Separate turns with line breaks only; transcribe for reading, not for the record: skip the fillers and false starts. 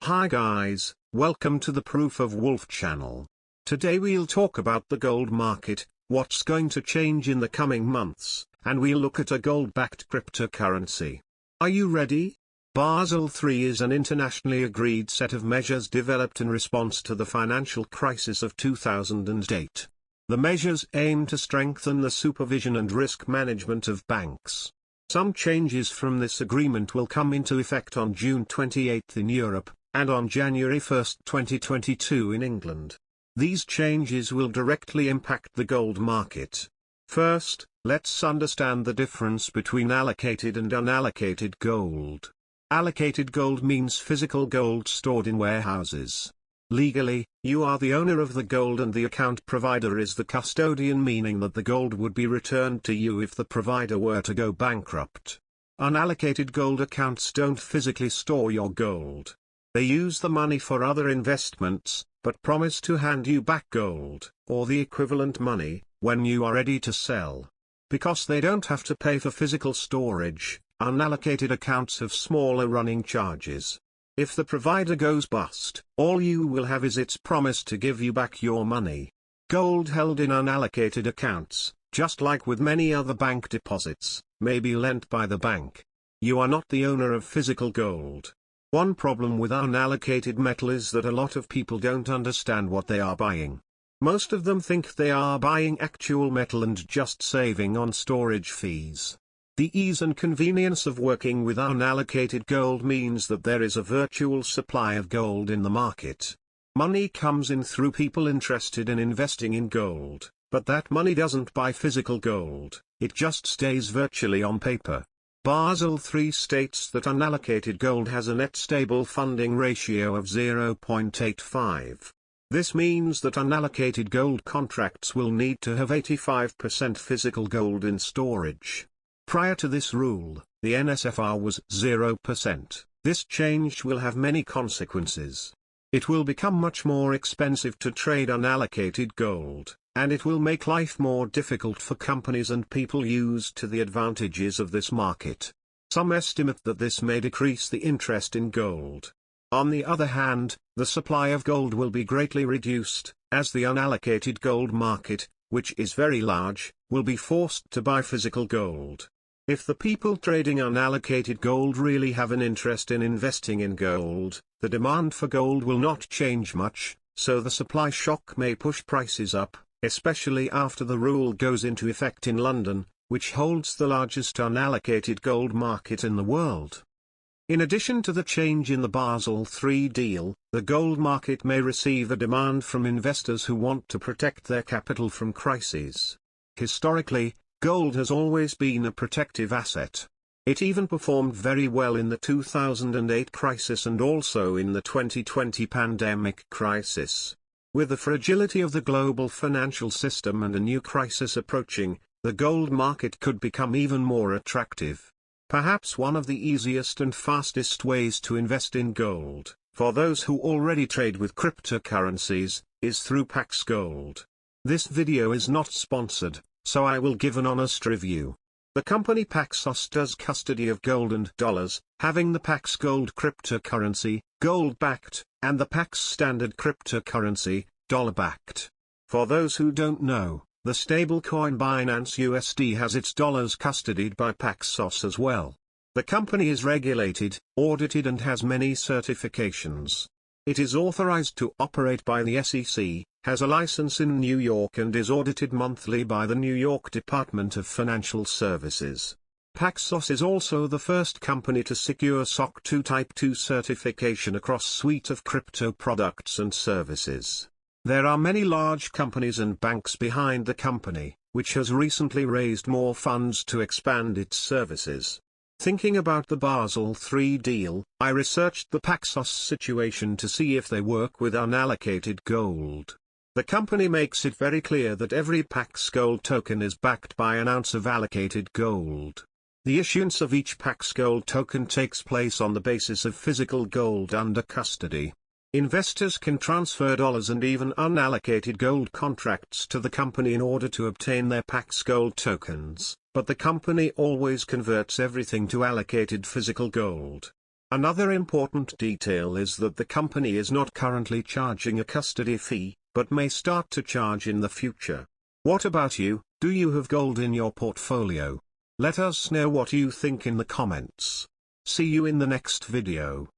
Hi guys, welcome to the Proof of Wolf channel. Today we'll talk about the gold market, what's going to change in the coming months, and we'll look at a gold-backed cryptocurrency. Are you ready? Basel III is an internationally agreed set of measures developed in response to the financial crisis of 2008. The measures aim to strengthen the supervision and risk management of banks. Some changes from this agreement will come into effect on June 28 in Europe, and on January 1, 2022 in England. These changes will directly impact the gold market. First, let's understand the difference between allocated and unallocated gold. Allocated gold means physical gold stored in warehouses. Legally, you are the owner of the gold and the account provider is the custodian, meaning that the gold would be returned to you if the provider were to go bankrupt. Unallocated gold accounts don't physically store your gold. They use the money for other investments, but promise to hand you back gold, or the equivalent money, when you are ready to sell. Because they don't have to pay for physical storage, unallocated accounts have smaller running charges. If the provider goes bust, all you will have is its promise to give you back your money. Gold held in unallocated accounts, just like with many other bank deposits, may be lent by the bank. You are not the owner of physical gold. One problem with unallocated metal is that a lot of people don't understand what they are buying. Most of them think they are buying actual metal and just saving on storage fees. The ease and convenience of working with unallocated gold means that there is a virtual supply of gold in the market. Money comes in through people interested in investing in gold, but that money doesn't buy physical gold, it just stays virtually on paper. Basel III states that unallocated gold has a net stable funding ratio of 0.85. This means that unallocated gold contracts will need to have 85% physical gold in storage. Prior to this rule, the NSFR was 0%. This change will have many consequences. It will become much more expensive to trade unallocated gold, and it will make life more difficult for companies and people used to the advantages of this market. Some estimate that this may decrease the interest in gold. On the other hand, the supply of gold will be greatly reduced, as the unallocated gold market, which is very large, will be forced to buy physical gold. If the people trading unallocated gold really have an interest in investing in gold, the demand for gold will not change much, so the supply shock may push prices up, especially after the rule goes into effect in London, which holds the largest unallocated gold market in the world. In addition to the change in the Basel III deal, the gold market may receive a demand from investors who want to protect their capital from crises. Historically, gold has always been a protective asset. It even performed very well in the 2008 crisis and also in the 2020 pandemic crisis. With the fragility of the global financial system and a new crisis approaching, the gold market could become even more attractive. Perhaps one of the easiest and fastest ways to invest in gold, for those who already trade with cryptocurrencies, is through PAXG. This video is not sponsored, so I will give an honest review. The company PAXG does custody of gold and dollars, having the PAX Gold cryptocurrency, gold-backed, and the PAX Standard cryptocurrency, dollar-backed. For those who don't know, the stablecoin Binance USD has its dollars custodied by PAXG as well. The company is regulated, audited and has many certifications. It is authorized to operate by the SEC, has a license in New York and is audited monthly by the New York Department of Financial Services. PAXG is also the first company to secure SOC 2 Type 2 certification across suite of crypto products and services. There are many large companies and banks behind the company, which has recently raised more funds to expand its services. Thinking about the Basel III deal, I researched the PAXG situation to see if they work with unallocated gold. The company makes it very clear that every PAX Gold token is backed by an ounce of allocated gold. The issuance of each PAX Gold token takes place on the basis of physical gold under custody. Investors can transfer dollars and even unallocated gold contracts to the company in order to obtain their PAX Gold tokens, but the company always converts everything to allocated physical gold. Another important detail is that the company is not currently charging a custody fee, but may start to charge in the future. What about you? Do you have gold in your portfolio? Let us know what you think in the comments. See you in the next video.